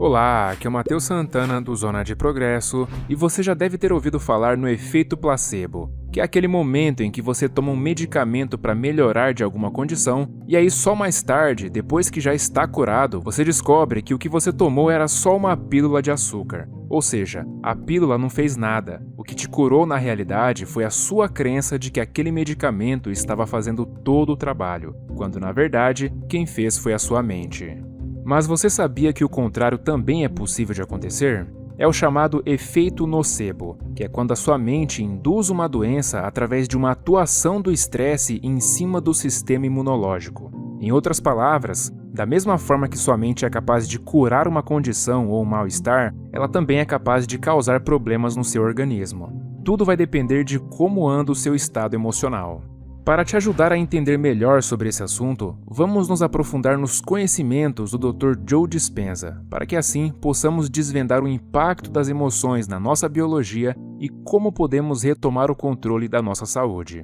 Olá, aqui é o Matheus Santana do Zona de Progresso e você já deve ter ouvido falar no efeito placebo, que é aquele momento em que você toma um medicamento para melhorar de alguma condição e aí só mais tarde, depois que já está curado, você descobre que o que você tomou era só uma pílula de açúcar. Ou seja, a pílula não fez nada. O que te curou na realidade foi a sua crença de que aquele medicamento estava fazendo todo o trabalho, quando na verdade quem fez foi a sua mente. Mas você sabia que o contrário também é possível de acontecer? É o chamado efeito nocebo, que é quando a sua mente induz uma doença através de uma atuação do estresse em cima do sistema imunológico. Em outras palavras, da mesma forma que sua mente é capaz de curar uma condição ou um mal-estar, ela também é capaz de causar problemas no seu organismo. Tudo vai depender de como anda o seu estado emocional. Para te ajudar a entender melhor sobre esse assunto, vamos nos aprofundar nos conhecimentos do Dr. Joe Dispenza, para que assim possamos desvendar o impacto das emoções na nossa biologia e como podemos retomar o controle da nossa saúde.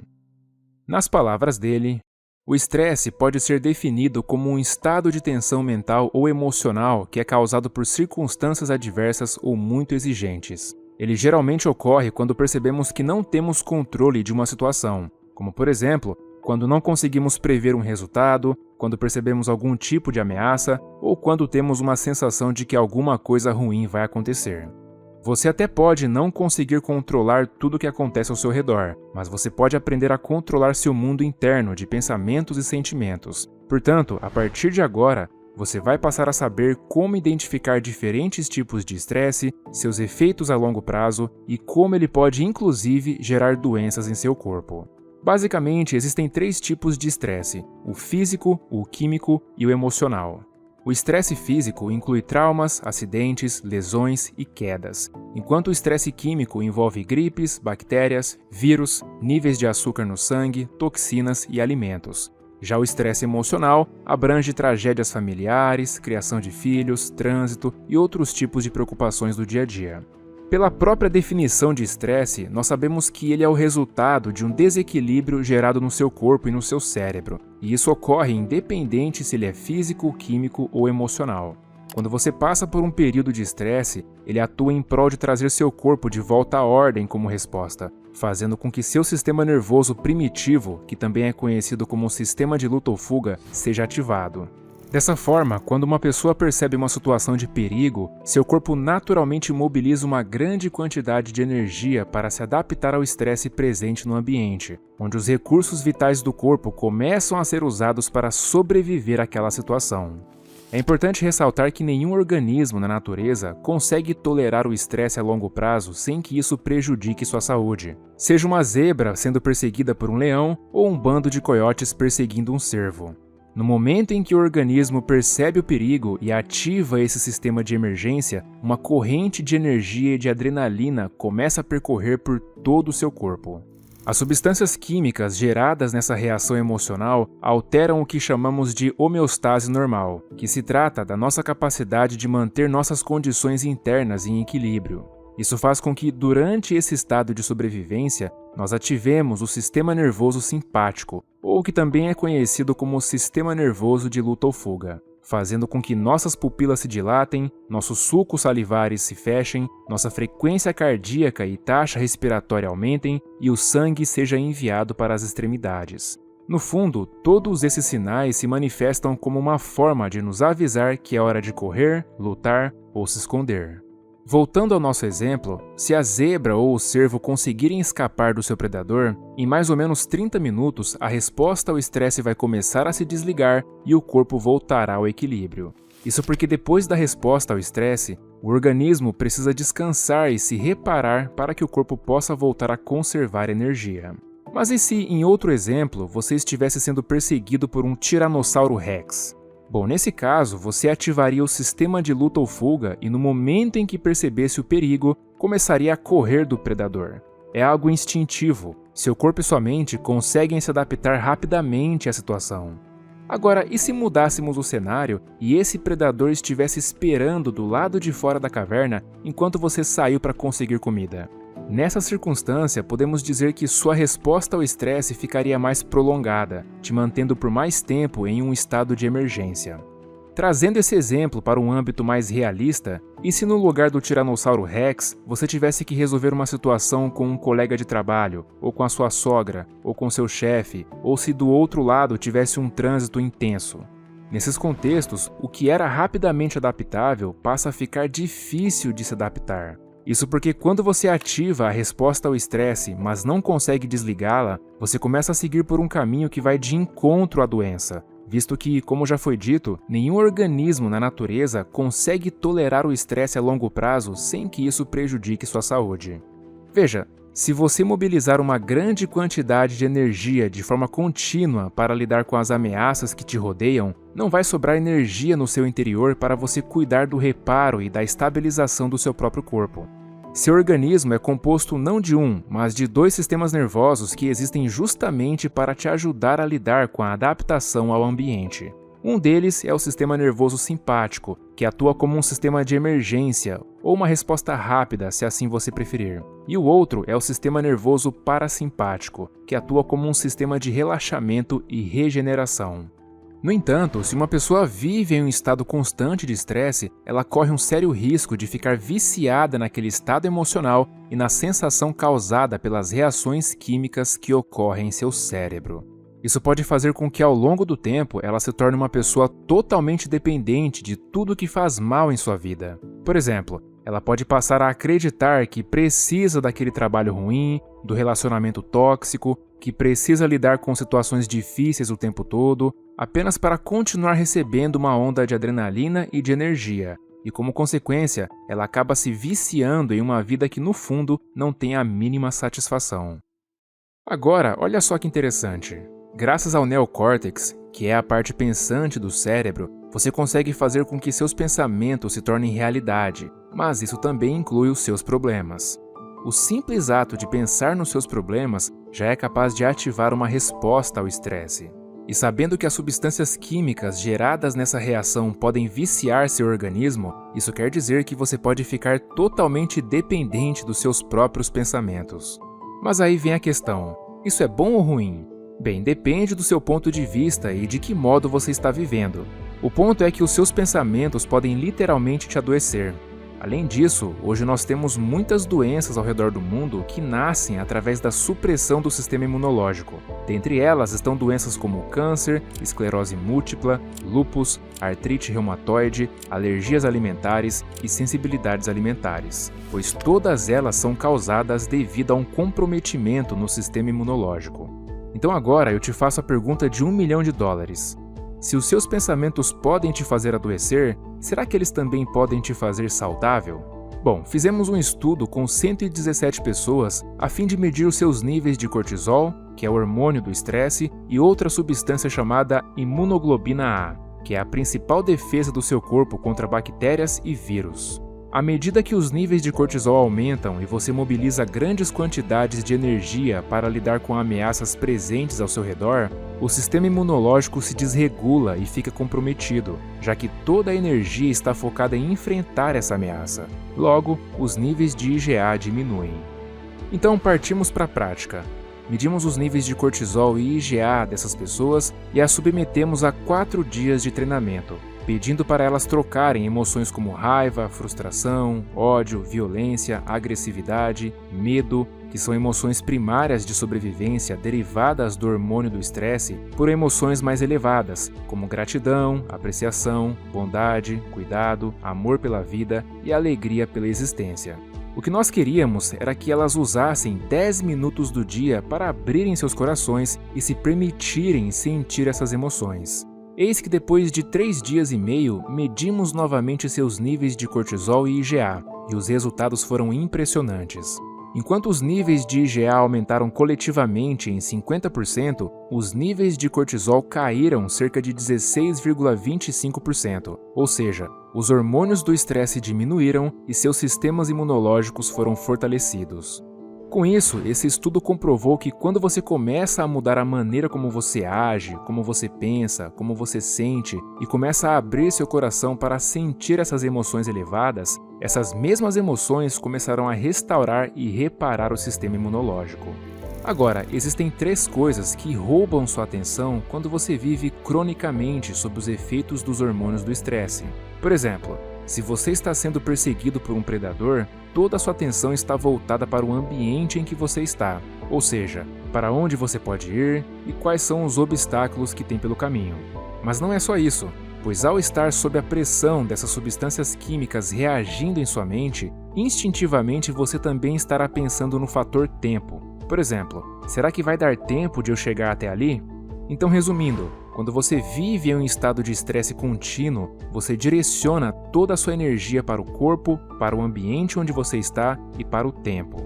Nas palavras dele, o estresse pode ser definido como um estado de tensão mental ou emocional que é causado por circunstâncias adversas ou muito exigentes. Ele geralmente ocorre quando percebemos que não temos controle de uma situação, como, por exemplo, quando não conseguimos prever um resultado, quando percebemos algum tipo de ameaça ou quando temos uma sensação de que alguma coisa ruim vai acontecer. Você até pode não conseguir controlar tudo o que acontece ao seu redor, mas você pode aprender a controlar seu mundo interno de pensamentos e sentimentos. Portanto, a partir de agora, você vai passar a saber como identificar diferentes tipos de estresse, seus efeitos a longo prazo e como ele pode inclusive gerar doenças em seu corpo. Basicamente, existem 3 tipos de estresse: o físico, o químico e o emocional. O estresse físico inclui traumas, acidentes, lesões e quedas, enquanto o estresse químico envolve gripes, bactérias, vírus, níveis de açúcar no sangue, toxinas e alimentos. Já o estresse emocional abrange tragédias familiares, criação de filhos, trânsito e outros tipos de preocupações do dia a dia. Pela própria definição de estresse, nós sabemos que ele é o resultado de um desequilíbrio gerado no seu corpo e no seu cérebro, e isso ocorre independente se ele é físico, químico ou emocional. Quando você passa por um período de estresse, ele atua em prol de trazer seu corpo de volta à ordem como resposta, fazendo com que seu sistema nervoso primitivo, que também é conhecido como sistema de luta ou fuga, seja ativado. Dessa forma, quando uma pessoa percebe uma situação de perigo, seu corpo naturalmente mobiliza uma grande quantidade de energia para se adaptar ao estresse presente no ambiente, onde os recursos vitais do corpo começam a ser usados para sobreviver àquela situação. É importante ressaltar que nenhum organismo na natureza consegue tolerar o estresse a longo prazo sem que isso prejudique sua saúde. Seja uma zebra sendo perseguida por um leão ou um bando de coiotes perseguindo um cervo. No momento em que o organismo percebe o perigo e ativa esse sistema de emergência, uma corrente de energia e de adrenalina começa a percorrer por todo o seu corpo. As substâncias químicas geradas nessa reação emocional alteram o que chamamos de homeostase normal, que se trata da nossa capacidade de manter nossas condições internas em equilíbrio. Isso faz com que, durante esse estado de sobrevivência, nós ativemos o sistema nervoso simpático, ou que também é conhecido como sistema nervoso de luta ou fuga, fazendo com que nossas pupilas se dilatem, nossos sulcos salivares se fechem, nossa frequência cardíaca e taxa respiratória aumentem e o sangue seja enviado para as extremidades. No fundo, todos esses sinais se manifestam como uma forma de nos avisar que é hora de correr, lutar ou se esconder. Voltando ao nosso exemplo, se a zebra ou o cervo conseguirem escapar do seu predador, em mais ou menos 30 minutos a resposta ao estresse vai começar a se desligar e o corpo voltará ao equilíbrio. Isso porque depois da resposta ao estresse, o organismo precisa descansar e se reparar para que o corpo possa voltar a conservar energia. Mas e se, em outro exemplo, você estivesse sendo perseguido por um Tiranossauro Rex? Bom, nesse caso, você ativaria o sistema de luta ou fuga e no momento em que percebesse o perigo, começaria a correr do predador. É algo instintivo, seu corpo e sua mente conseguem se adaptar rapidamente à situação. Agora, e se mudássemos o cenário e esse predador estivesse esperando do lado de fora da caverna enquanto você saiu para conseguir comida? Nessa circunstância, podemos dizer que sua resposta ao estresse ficaria mais prolongada, te mantendo por mais tempo em um estado de emergência. Trazendo esse exemplo para um âmbito mais realista, e se no lugar do Tiranossauro Rex você tivesse que resolver uma situação com um colega de trabalho, ou com a sua sogra, ou com seu chefe, ou se do outro lado tivesse um trânsito intenso? Nesses contextos, o que era rapidamente adaptável passa a ficar difícil de se adaptar. Isso porque quando você ativa a resposta ao estresse, mas não consegue desligá-la, você começa a seguir por um caminho que vai de encontro à doença, visto que, como já foi dito, nenhum organismo na natureza consegue tolerar o estresse a longo prazo sem que isso prejudique sua saúde. Veja, se você mobilizar uma grande quantidade de energia de forma contínua para lidar com as ameaças que te rodeiam, não vai sobrar energia no seu interior para você cuidar do reparo e da estabilização do seu próprio corpo. Seu organismo é composto não de um, mas de 2 sistemas nervosos que existem justamente para te ajudar a lidar com a adaptação ao ambiente. Um deles é o sistema nervoso simpático, que atua como um sistema de emergência ou uma resposta rápida, se assim você preferir. E o outro é o sistema nervoso parasimpático, que atua como um sistema de relaxamento e regeneração. No entanto, se uma pessoa vive em um estado constante de estresse, ela corre um sério risco de ficar viciada naquele estado emocional e na sensação causada pelas reações químicas que ocorrem em seu cérebro. Isso pode fazer com que ao longo do tempo ela se torne uma pessoa totalmente dependente de tudo que faz mal em sua vida. Por exemplo, ela pode passar a acreditar que precisa daquele trabalho ruim, do relacionamento tóxico, que precisa lidar com situações difíceis o tempo todo, apenas para continuar recebendo uma onda de adrenalina e de energia. E como consequência, ela acaba se viciando em uma vida que no fundo não tem a mínima satisfação. Agora, olha só que interessante. Graças ao neocórtex, que é a parte pensante do cérebro, você consegue fazer com que seus pensamentos se tornem realidade, mas isso também inclui os seus problemas. O simples ato de pensar nos seus problemas já é capaz de ativar uma resposta ao estresse. E sabendo que as substâncias químicas geradas nessa reação podem viciar seu organismo, isso quer dizer que você pode ficar totalmente dependente dos seus próprios pensamentos. Mas aí vem a questão: isso é bom ou ruim? Bem, depende do seu ponto de vista e de que modo você está vivendo. O ponto é que os seus pensamentos podem literalmente te adoecer. Além disso, hoje nós temos muitas doenças ao redor do mundo que nascem através da supressão do sistema imunológico. Dentre elas estão doenças como câncer, esclerose múltipla, lúpus, artrite reumatoide, alergias alimentares e sensibilidades alimentares, pois todas elas são causadas devido a um comprometimento no sistema imunológico. Então agora eu te faço a pergunta de $1 milhão. Se os seus pensamentos podem te fazer adoecer, será que eles também podem te fazer saudável? Bom, fizemos um estudo com 117 pessoas a fim de medir os seus níveis de cortisol, que é o hormônio do estresse, e outra substância chamada imunoglobina A, que é a principal defesa do seu corpo contra bactérias e vírus. À medida que os níveis de cortisol aumentam e você mobiliza grandes quantidades de energia para lidar com ameaças presentes ao seu redor, o sistema imunológico se desregula e fica comprometido, já que toda a energia está focada em enfrentar essa ameaça. Logo, os níveis de IgA diminuem. Então partimos para a prática. Medimos os níveis de cortisol e IgA dessas pessoas e as submetemos a 4 dias de treinamento, pedindo para elas trocarem emoções como raiva, frustração, ódio, violência, agressividade, medo, que são emoções primárias de sobrevivência derivadas do hormônio do estresse, por emoções mais elevadas, como gratidão, apreciação, bondade, cuidado, amor pela vida e alegria pela existência. O que nós queríamos era que elas usassem 10 minutos do dia para abrirem seus corações e se permitirem sentir essas emoções. Eis que depois de 3 dias e meio, medimos novamente seus níveis de cortisol e IgA, e os resultados foram impressionantes. Enquanto os níveis de IgA aumentaram coletivamente em 50%, os níveis de cortisol caíram cerca de 16,25%, ou seja, os hormônios do estresse diminuíram e seus sistemas imunológicos foram fortalecidos. Com isso, esse estudo comprovou que quando você começa a mudar a maneira como você age, como você pensa, como você sente e começa a abrir seu coração para sentir essas emoções elevadas, essas mesmas emoções começarão a restaurar e reparar o sistema imunológico. Agora, existem 3 coisas que roubam sua atenção quando você vive cronicamente sob os efeitos dos hormônios do estresse. Por exemplo, se você está sendo perseguido por um predador, toda a sua atenção está voltada para o ambiente em que você está, ou seja, para onde você pode ir e quais são os obstáculos que tem pelo caminho. Mas não é só isso, pois ao estar sob a pressão dessas substâncias químicas reagindo em sua mente, instintivamente você também estará pensando no fator tempo. Por exemplo, será que vai dar tempo de eu chegar até ali? Então, resumindo, quando você vive em um estado de estresse contínuo, você direciona toda a sua energia para o corpo, para o ambiente onde você está e para o tempo.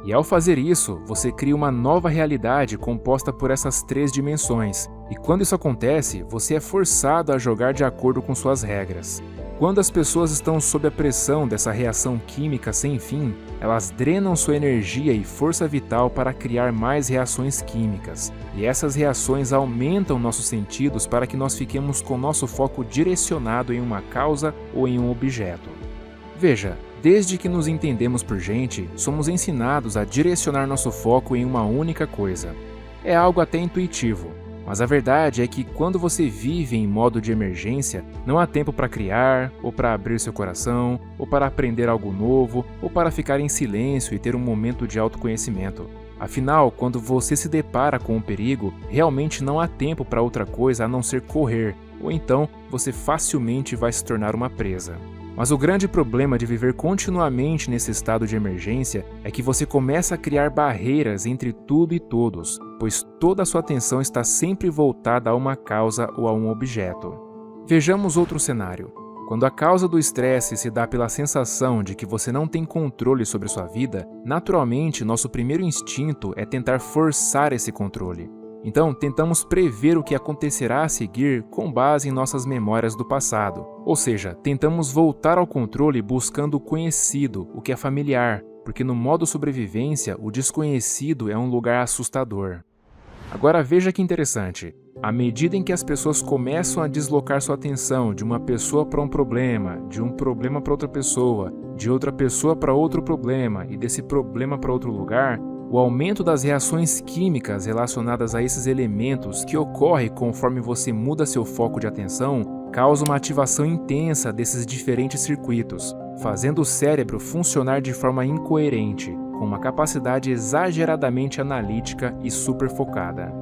E ao fazer isso, você cria uma nova realidade composta por essas 3 dimensões. E quando isso acontece, você é forçado a jogar de acordo com suas regras. Quando as pessoas estão sob a pressão dessa reação química sem fim, elas drenam sua energia e força vital para criar mais reações químicas. E essas reações aumentam nossos sentidos para que nós fiquemos com nosso foco direcionado em uma causa ou em um objeto. Veja, desde que nos entendemos por gente, somos ensinados a direcionar nosso foco em uma única coisa. É algo até intuitivo. Mas a verdade é que quando você vive em modo de emergência, não há tempo para criar, ou para abrir seu coração, ou para aprender algo novo, ou para ficar em silêncio e ter um momento de autoconhecimento. Afinal, quando você se depara com um perigo, realmente não há tempo para outra coisa a não ser correr, ou então você facilmente vai se tornar uma presa. Mas o grande problema de viver continuamente nesse estado de emergência é que você começa a criar barreiras entre tudo e todos, pois toda a sua atenção está sempre voltada a uma causa ou a um objeto. Vejamos outro cenário. Quando a causa do estresse se dá pela sensação de que você não tem controle sobre sua vida, naturalmente nosso primeiro instinto é tentar forçar esse controle. Então, tentamos prever o que acontecerá a seguir com base em nossas memórias do passado. Ou seja, tentamos voltar ao controle buscando o conhecido, o que é familiar, porque no modo sobrevivência, o desconhecido é um lugar assustador. Agora veja que interessante. À medida em que as pessoas começam a deslocar sua atenção de uma pessoa para um problema, de um problema para outra pessoa, de outra pessoa para outro problema e desse problema para outro lugar, o aumento das reações químicas relacionadas a esses elementos que ocorre conforme você muda seu foco de atenção causa uma ativação intensa desses diferentes circuitos, fazendo o cérebro funcionar de forma incoerente, com uma capacidade exageradamente analítica e superfocada.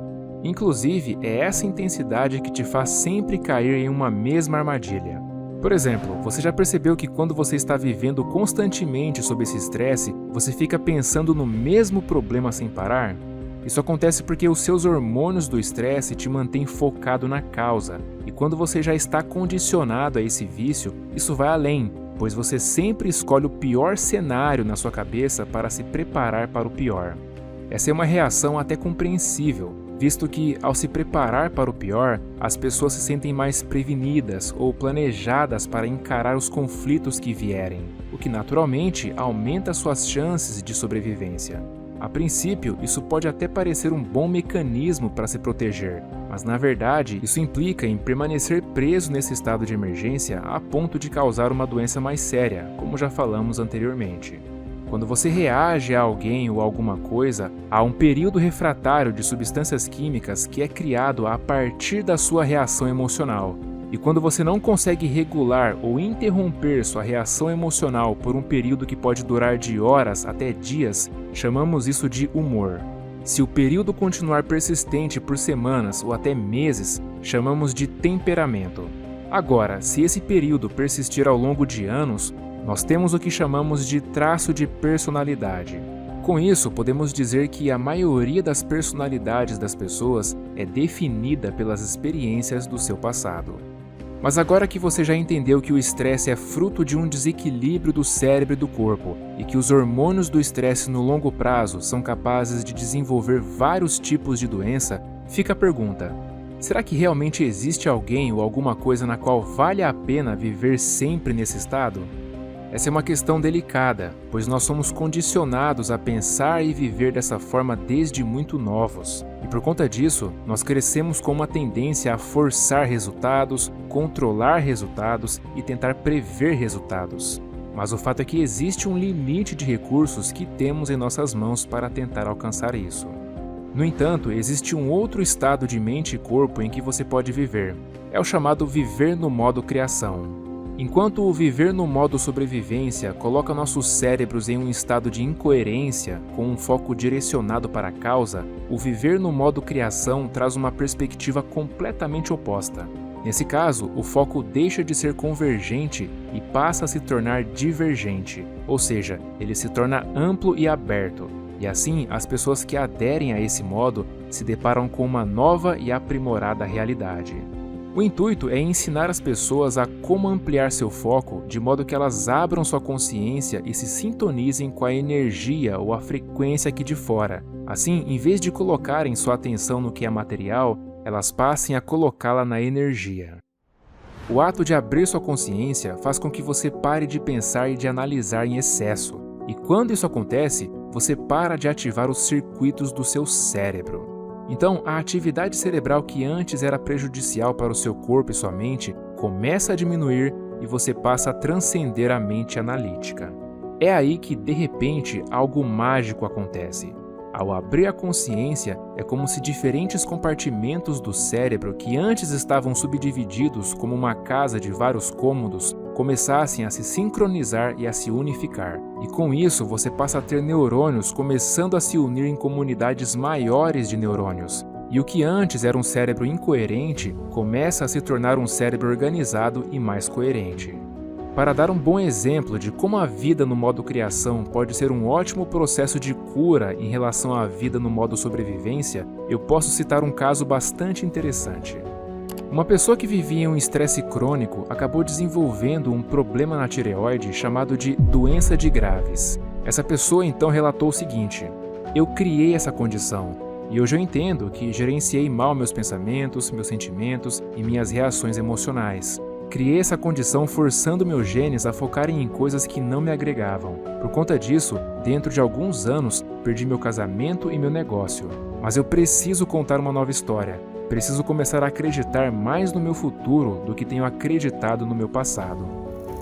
Inclusive, é essa intensidade que te faz sempre cair em uma mesma armadilha. Por exemplo, você já percebeu que quando você está vivendo constantemente sob esse estresse, você fica pensando no mesmo problema sem parar? Isso acontece porque os seus hormônios do estresse te mantêm focado na causa, e quando você já está condicionado a esse vício, isso vai além, pois você sempre escolhe o pior cenário na sua cabeça para se preparar para o pior. Essa é uma reação até compreensível, visto que, ao se preparar para o pior, as pessoas se sentem mais prevenidas ou planejadas para encarar os conflitos que vierem, o que naturalmente aumenta suas chances de sobrevivência. A princípio, isso pode até parecer um bom mecanismo para se proteger, mas na verdade isso implica em permanecer preso nesse estado de emergência a ponto de causar uma doença mais séria, como já falamos anteriormente. Quando você reage a alguém ou alguma coisa, há um período refratário de substâncias químicas que é criado a partir da sua reação emocional. E quando você não consegue regular ou interromper sua reação emocional por um período que pode durar de horas até dias, chamamos isso de humor. Se o período continuar persistente por semanas ou até meses, chamamos de temperamento. Agora, se esse período persistir ao longo de anos, nós temos o que chamamos de traço de personalidade. Com isso, podemos dizer que a maioria das personalidades das pessoas é definida pelas experiências do seu passado. Mas agora que você já entendeu que o estresse é fruto de um desequilíbrio do cérebro e do corpo, e que os hormônios do estresse no longo prazo são capazes de desenvolver vários tipos de doença, fica a pergunta: será que realmente existe alguém ou alguma coisa na qual vale a pena viver sempre nesse estado? Essa é uma questão delicada, pois nós somos condicionados a pensar e viver dessa forma desde muito novos. E por conta disso, nós crescemos com uma tendência a forçar resultados, controlar resultados e tentar prever resultados. Mas o fato é que existe um limite de recursos que temos em nossas mãos para tentar alcançar isso. No entanto, existe um outro estado de mente e corpo em que você pode viver. É o chamado viver no modo criação. Enquanto o viver no modo sobrevivência coloca nossos cérebros em um estado de incoerência, com um foco direcionado para a causa, o viver no modo criação traz uma perspectiva completamente oposta. Nesse caso, o foco deixa de ser convergente e passa a se tornar divergente, ou seja, ele se torna amplo e aberto. E assim, as pessoas que aderem a esse modo se deparam com uma nova e aprimorada realidade. O intuito é ensinar as pessoas a como ampliar seu foco de modo que elas abram sua consciência e se sintonizem com a energia ou a frequência aqui de fora. Assim, em vez de colocarem sua atenção no que é material, elas passem a colocá-la na energia. O ato de abrir sua consciência faz com que você pare de pensar e de analisar em excesso. E quando isso acontece, você para de ativar os circuitos do seu cérebro. Então, a atividade cerebral que antes era prejudicial para o seu corpo e sua mente começa a diminuir e você passa a transcender a mente analítica. É aí que, de repente, algo mágico acontece. Ao abrir a consciência, é como se diferentes compartimentos do cérebro que antes estavam subdivididos como uma casa de vários cômodos começassem a se sincronizar e a se unificar. E com isso, você passa a ter neurônios começando a se unir em comunidades maiores de neurônios. E o que antes era um cérebro incoerente começa a se tornar um cérebro organizado e mais coerente. Para dar um bom exemplo de como a vida no modo criação pode ser um ótimo processo de cura em relação à vida no modo sobrevivência, eu posso citar um caso bastante interessante. Uma pessoa que vivia em um estresse crônico acabou desenvolvendo um problema na tireoide chamado de doença de Graves. Essa pessoa então relatou o seguinte: eu criei essa condição e hoje eu entendo que gerenciei mal meus pensamentos, meus sentimentos e minhas reações emocionais. Criei essa condição forçando meus genes a focarem em coisas que não me agregavam. Por conta disso, dentro de alguns anos, perdi meu casamento e meu negócio. Mas eu preciso contar uma nova história. Preciso começar a acreditar mais no meu futuro do que tenho acreditado no meu passado.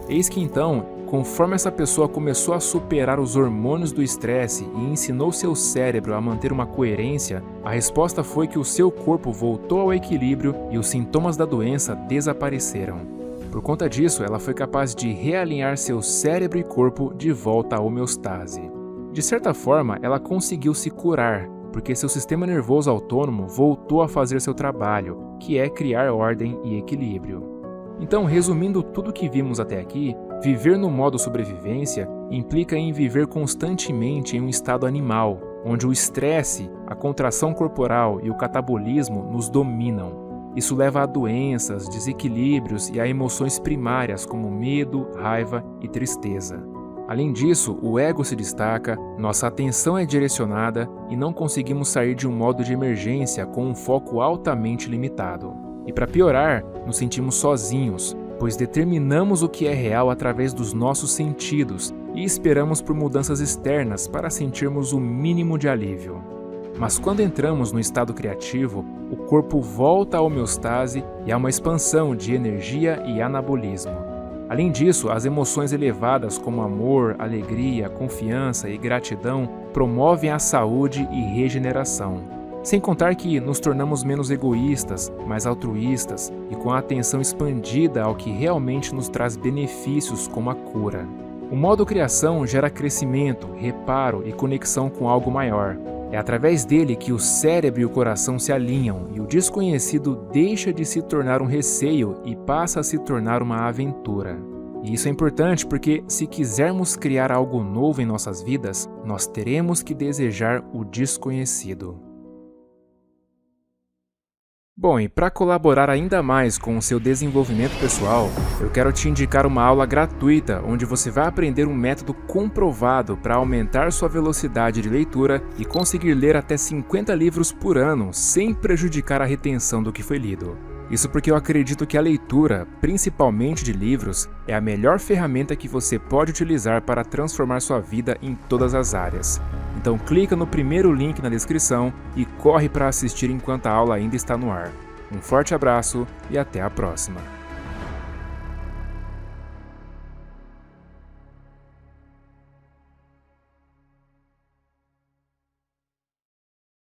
Eis que então, conforme essa pessoa começou a superar os hormônios do estresse e ensinou seu cérebro a manter uma coerência, a resposta foi que o seu corpo voltou ao equilíbrio e os sintomas da doença desapareceram. Por conta disso, ela foi capaz de realinhar seu cérebro e corpo de volta à homeostase. De certa forma, ela conseguiu se curar, porque seu sistema nervoso autônomo voltou a fazer seu trabalho, que é criar ordem e equilíbrio. Então, resumindo tudo que vimos até aqui, viver no modo sobrevivência implica em viver constantemente em um estado animal, onde o estresse, a contração corporal e o catabolismo nos dominam. Isso leva a doenças, desequilíbrios e a emoções primárias como medo, raiva e tristeza. Além disso, o ego se destaca, nossa atenção é direcionada e não conseguimos sair de um modo de emergência com um foco altamente limitado. E para piorar, nos sentimos sozinhos, pois determinamos o que é real através dos nossos sentidos e esperamos por mudanças externas para sentirmos o mínimo de alívio. Mas quando entramos no estado criativo, o corpo volta à homeostase e há uma expansão de energia e anabolismo. Além disso, as emoções elevadas como amor, alegria, confiança e gratidão promovem a saúde e regeneração. Sem contar que nos tornamos menos egoístas, mais altruístas e com a atenção expandida ao que realmente nos traz benefícios como a cura. O modo criação gera crescimento, reparo e conexão com algo maior. É através dele que o cérebro e o coração se alinham e o desconhecido deixa de se tornar um receio e passa a se tornar uma aventura. E isso é importante porque, se quisermos criar algo novo em nossas vidas, nós teremos que desejar o desconhecido. Bom, e para colaborar ainda mais com o seu desenvolvimento pessoal, eu quero te indicar uma aula gratuita onde você vai aprender um método comprovado para aumentar sua velocidade de leitura e conseguir ler até 50 livros por ano sem prejudicar a retenção do que foi lido. Isso porque eu acredito que a leitura, principalmente de livros, é a melhor ferramenta que você pode utilizar para transformar sua vida em todas as áreas. Então clica no primeiro link na descrição e corre para assistir enquanto a aula ainda está no ar. Um forte abraço e até a próxima!